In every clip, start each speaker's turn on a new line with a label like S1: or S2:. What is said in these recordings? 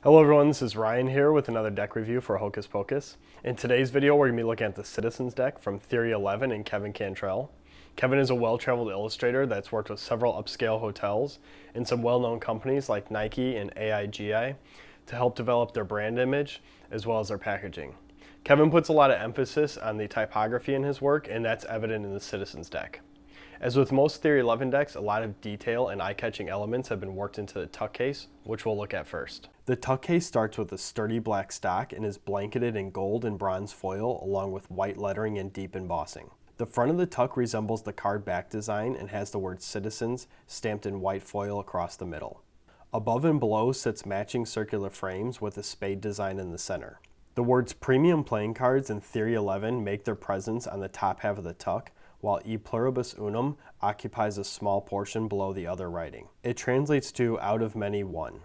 S1: Hello everyone, this is Ryan here with another deck review for Hocus Pocus. In today's video, we're going to be looking at the Citizens deck from Theory 11 and Kevin Cantrell. Kevin is a well-traveled illustrator that's worked with several upscale hotels and some well-known companies like Nike and AIGI to help develop their brand image as well as their packaging. Kevin puts a lot of emphasis on the typography in his work, and that's evident in the Citizens deck. As with most Theory 11 decks, a lot of detail and eye-catching elements have been worked into the tuck case, which we'll look at first. The tuck case starts with a sturdy black stock and is blanketed in gold and bronze foil along with white lettering and deep embossing. The front of the tuck resembles the card back design and has the word Citizens stamped in white foil across the middle. Above and below sits matching circular frames with a spade design in the center. The words Premium Playing Cards and Theory 11 make their presence on the top half of the tuck, while E Pluribus Unum occupies a small portion below the other writing. It translates to out of many one.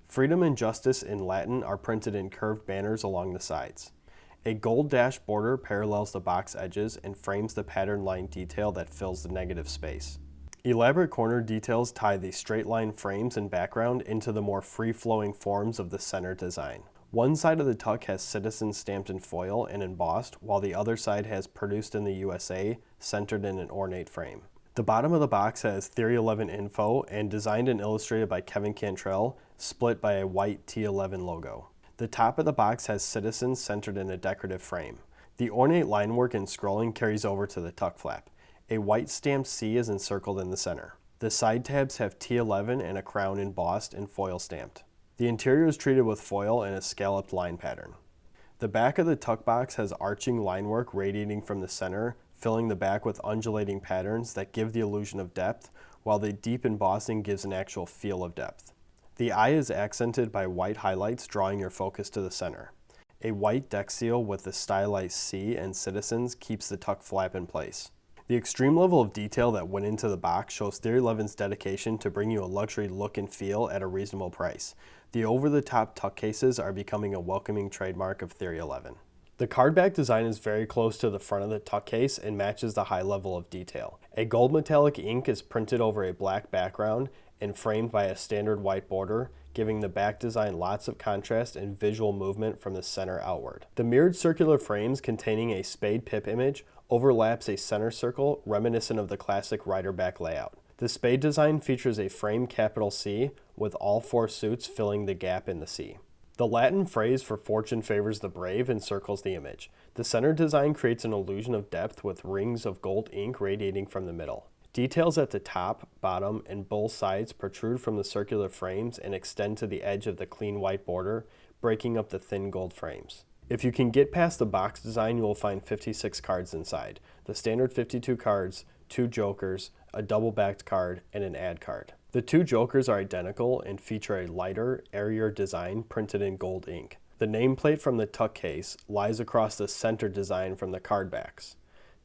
S1: Freedom and justice in Latin are printed in curved banners along the sides. A gold dash border parallels the box edges and frames the pattern line detail that fills the negative space. Elaborate corner details tie the straight line frames and background into the more free-flowing forms of the center design. One side of the tuck has Citizens stamped in foil and embossed, while the other side has Produced in the USA, centered in an ornate frame. The bottom of the box has Theory 11 info and designed and illustrated by Kevin Cantrell, split by a white T11 logo. The top of the box has Citizens centered in a decorative frame. The ornate line work and scrolling carries over to the tuck flap. A white stamped C is encircled in the center. The side tabs have T11 and a crown embossed and foil stamped. The interior is treated with foil and a scalloped line pattern. The back of the tuck box has arching line work radiating from the center, filling the back with undulating patterns that give the illusion of depth, while the deep embossing gives an actual feel of depth. The eye is accented by white highlights drawing your focus to the center. A white deck seal with the stylized C and Citizens keeps the tuck flap in place. The extreme level of detail that went into the box shows Theory 11's dedication to bring you a luxury look and feel at a reasonable price. The over-the-top tuck cases are becoming a welcoming trademark of Theory 11. The card back design is very close to the front of the tuck case and matches the high level of detail. A gold metallic ink is printed over a black background and framed by a standard white border, giving the back design lots of contrast and visual movement from the center outward. The mirrored circular frames containing a spade pip image overlaps a center circle reminiscent of the classic rider back layout. The spade design features a frame capital C with all four suits filling the gap in the C. The Latin phrase for fortune favors the brave encircles the image. The center design creates an illusion of depth with rings of gold ink radiating from the middle. Details at the top, bottom, and both sides protrude from the circular frames and extend to the edge of the clean white border, breaking up the thin gold frames. If you can get past the box design, you will find 56 cards inside. The standard 52 cards, 2 jokers, a double-backed card, and an ad card. The 2 jokers are identical and feature a lighter, airier design printed in gold ink. The nameplate from the tuck case lies across the center design from the card backs.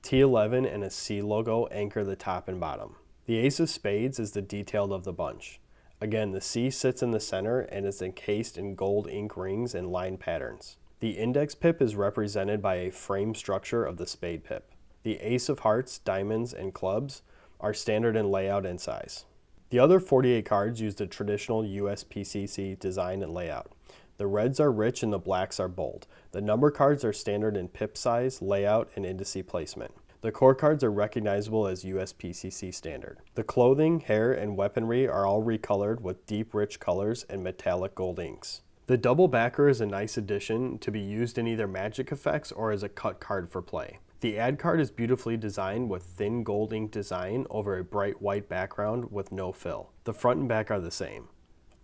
S1: T11 and a C logo anchor the top and bottom. The ace of spades is the detailed of the bunch. Again, the C sits in the center and is encased in gold ink rings and line patterns. The index pip is represented by a frame structure of the spade pip. The ace of hearts, diamonds, and clubs are standard in layout and size. The other 48 cards use the traditional USPCC design and layout. The reds are rich and the blacks are bold. The number cards are standard in pip size, layout, and indice placement. The core cards are recognizable as USPCC standard. The clothing, hair, and weaponry are all recolored with deep rich colors and metallic gold inks. The double backer is a nice addition to be used in either magic effects or as a cut card for play. The ad card is beautifully designed with thin gold ink design over a bright white background with no fill. The front and back are the same.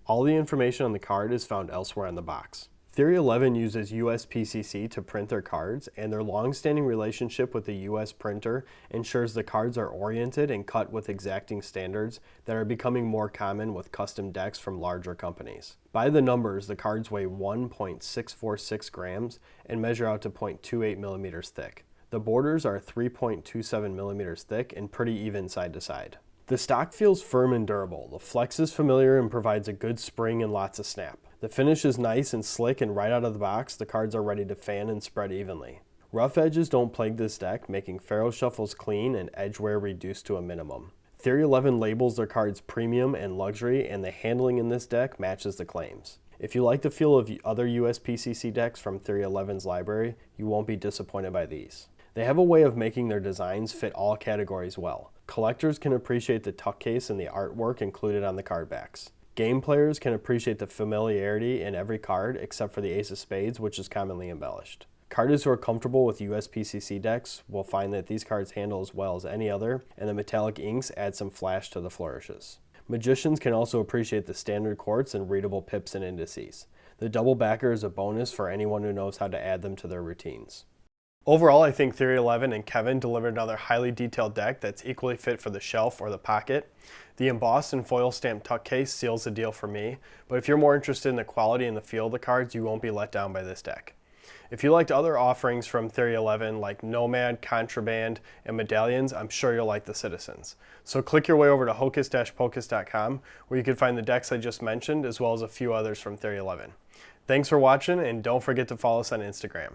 S1: All the information on the card is found elsewhere on the box. Theory 11 uses USPCC to print their cards, and their long-standing relationship with the US printer ensures the cards are oriented and cut with exacting standards that are becoming more common with custom decks from larger companies. By the numbers, the cards weigh 1.646 grams and measure out to 0.28 millimeters thick. The borders are 3.27 millimeters thick and pretty even side to side. The stock feels firm and durable. The flex is familiar and provides a good spring and lots of snap. The finish is nice and slick, and right out of the box, the cards are ready to fan and spread evenly. Rough edges don't plague this deck, making Pharaoh shuffles clean and edge wear reduced to a minimum. Theory 11 labels their cards premium and luxury, and the handling in this deck matches the claims. If you like the feel of other USPCC decks from Theory 11's library, you won't be disappointed by these. They have a way of making their designs fit all categories well. Collectors can appreciate the tuck case and the artwork included on the card backs. Game players can appreciate the familiarity in every card except for the Ace of Spades, which is commonly embellished. Carders who are comfortable with USPCC decks will find that these cards handle as well as any other, and the metallic inks add some flash to the flourishes. Magicians can also appreciate the standard quartz and readable pips and indices. The double backer is a bonus for anyone who knows how to add them to their routines. Overall, I think Theory 11 and Kevin delivered another highly detailed deck that's equally fit for the shelf or the pocket. The embossed and foil stamped tuck case seals the deal for me, but if you're more interested in the quality and the feel of the cards, you won't be let down by this deck. If you liked other offerings from Theory 11 like Nomad, Contraband, and Medallions, I'm sure you'll like the Citizens. So click your way over to hocus-pocus.com where you can find the decks I just mentioned as well as a few others from Theory 11. Thanks for watching, and don't forget to follow us on Instagram.